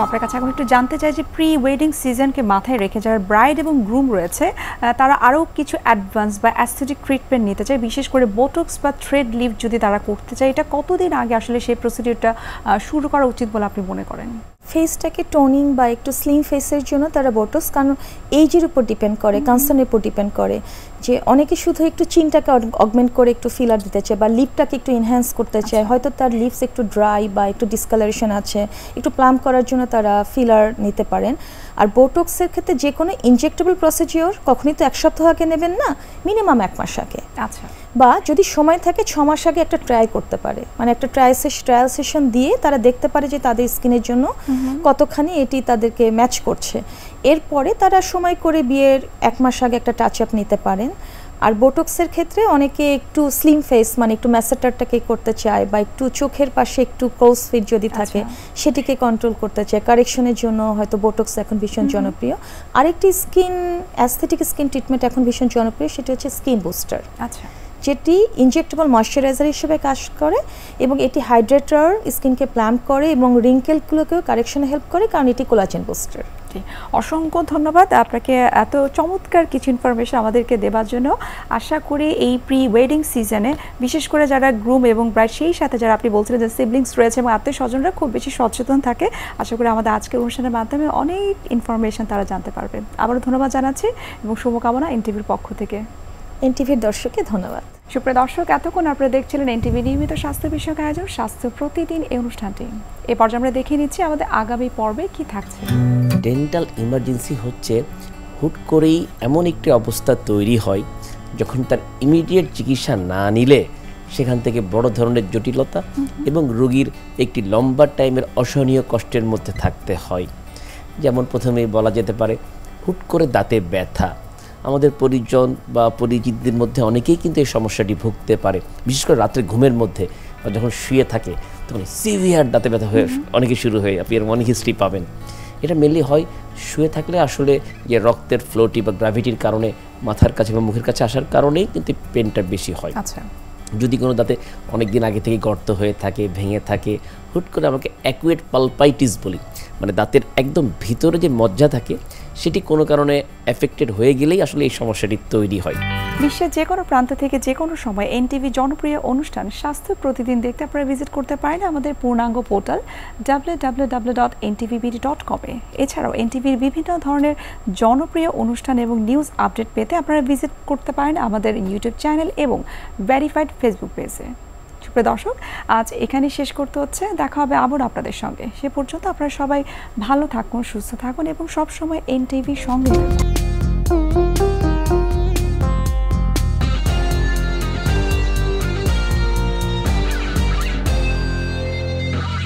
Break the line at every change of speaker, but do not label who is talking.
আপনার কাছে এখন একটু জানতে চাই যে প্রি ওয়েডিং সিজনকে মাথায় রেখে যারা ব্রাইড এবং গ্রুম রয়েছে তারা আরও কিছু অ্যাডভান্স বা অ্যাস্থেটিক ট্রিটমেন্ট নিতে চায়, বিশেষ করে বোটক্স বা থ্রেড লিফট যদি তারা করতে চায়, এটা কতদিন আগে আসলে সেই প্রসিডিউরটা শুরু করা উচিত বলে আপনি মনে করেন?
ফেসটাকে টোনিং বা একটু স্লিম ফেসের জন্য তারা বোটক্স, কারণ এইজের উপর ডিপেন্ড করে, কনসার্নের উপর ডিপেন্ড করে, যে অনেকে শুধু একটু চিনটাকে অগমেন্ট করে একটু ফিলার দিতে চায় বা লিপটাকে একটু এনহ্যান্স করতে চায়, হয়তো তার লিপস একটু ড্রাই বা একটু ডিসকালারেশন আছে, একটু প্লাম করার জন্য তারা ফিলার নিতে পারেন। আর বোটক্সের ক্ষেত্রে যে কোনো ইনজেক্টেবল প্রসিডিওর কখনই তো 1 সপ্তাহ আগে নেবেন না, মিনিমাম 1 মাস আগে।
আচ্ছা,
বা যদি সময় থাকে 6 মাস আগে একটা ট্রাই করতে পারে, মানে একটা ট্রায়াল সেশন দিয়ে তারা দেখতে পারে যে তাদের স্কিনের জন্য কতখানি এটি তাদেরকে ম্যাচ করছে। এরপরে তারা সময় করে বিয়ের 1 মাস আগে একটা টাচ আপ নিতে পারেন। আর বোটক্সের ক্ষেত্রে অনেকে একটু স্লিম ফেস, মানে একটু ম্যাসেটারটাকে করতে চায় বা একটু চোখের পাশে একটু ক্লোজ ফিট যদি থাকে সেটিকে কন্ট্রোল করতে চায়, কারেকশনের জন্য হয়তো বোটক্স এখন ভীষণ জনপ্রিয়। আরেকটি অ্যাস্থেটিক স্কিন ট্রিটমেন্ট এখন ভীষণ জনপ্রিয়, সেটি হচ্ছে স্কিন বুস্টার।
আচ্ছা,
যেটি ইনজেক্টেবল ময়শ্চারাইজার হিসেবে কাজ করে এবং এটি হাইড্রেটার, স্কিনকে প্লাম্প করে এবং রিঙ্কেলগুলোকেও কারেকশনে হেল্প করে, কারণ এটি কোলাজেন বুস্টার।
অসংখ্য ধন্যবাদ আপনাকে এত চমৎকার কিছু ইনফরমেশন আমাদেরকে দেওয়ার জন্য। আশা করি এই প্রি ওয়েডিং সিজনে বিশেষ করে যারা গ্রুম এবং ব্রাইড, সেই সাথে যারা আপনি বলছিলেন যে সিবলিংস রয়েছে এবং আত্মীয় স্বজনরা খুব বেশি সচেতন থাকে, আশা করি আমাদের আজকের অনুষ্ঠানের মাধ্যমে অনেক ইনফরমেশন তারা জানতে পারবে। আবারও ধন্যবাদ জানাচ্ছি এবং শুভকামনা এনটিভির পক্ষ থেকে।
এনটিভির দর্শককে ধন্যবাদ।
সুপ্রিয় দর্শক, এতক্ষণ আপনারা দেখছিলেন এনটিভি নিয়মিত স্বাস্থ্য বিষয়ক আয়োজন স্বাস্থ্য প্রতিদিন এই অনুষ্ঠানটি। এই পর্যায়ে আমরা দেখে নিচ্ছি আমাদের আগামী পর্বে কি থাকছে।
ডেন্টাল ইমার্জেন্সি হচ্ছে হুট করেই এমন একটি অবস্থা তৈরি হয় যখন তার ইমিডিয়েট চিকিৎসা না নিলে সেখান থেকে বড় ধরনের জটিলতা এবং রোগীর একটি লম্বা টাইমের অসহনীয় কষ্টের মধ্যে থাকতে হয়। যেমন প্রথমেই বলা যেতে পারে হুট করে দাঁতে ব্যথা। আমাদের পরিজন বা পরিচিতদের মধ্যে অনেকেই কিন্তু এই সমস্যাটি ভুগতে পারে, বিশেষ করে রাত্রে ঘুমের মধ্যে বা যখন শুয়ে থাকে তখন সিভিয়ার দাঁতে ব্যথা হয়ে অনেকে শুরু হয়ে, আপনি এর অনেক হিস্ট্রি পাবেন। এটা মেনলি হয় শুয়ে থাকলে আসলে যে রক্তের ফ্লোটি বা গ্র্যাভিটির কারণে মাথার কাছে বা মুখের কাছে আসার কারণেই কিন্তু পেনটা বেশি হয়।
আচ্ছা,
যদি কোনো দাঁতে অনেক দিন আগে থেকে গর্ত হয়ে থাকে, ভেঙে থাকে, হুট করে আমাকে অ্যাকুয়েট পালপাইটিস বলি, মানে দাঁতের একদম ভিতরে যে মজ্জা থাকে সেটি কোনো কারণে এফেক্টেড হয়ে গেলেই আসলে এই সমস্যাটি তৈরি হয়।
বিশ্বের যে কোনো প্রান্ত থেকে যে কোনো সময় এনটিভি জনপ্রিয় অনুষ্ঠান স্বাস্থ্য প্রতিদিন দেখতে আপনারা ভিজিট করতে পারেন আমাদের পূর্ণাঙ্গ পোর্টাল www.ntvbd.com এ। এছাড়াও এনটিভির বিভিন্ন ধরনের জনপ্রিয় অনুষ্ঠান এবং নিউজ আপডেট পেতে আপনারা ভিজিট করতে পারেন আমাদের ইউটিউব চ্যানেল এবং ভেরিফাইড ফেসবুক পেজে। সুপ্রিয় দর্শক, আজ এখানে শেষ করতে হচ্ছে, দেখা হবে আবার আপনাদের সঙ্গে। সে পর্যন্ত আপনারা সবাই ভালো থাকুন, সুস্থ থাকুন এবং সবসময় এনটিভির সঙ্গে থাকুন।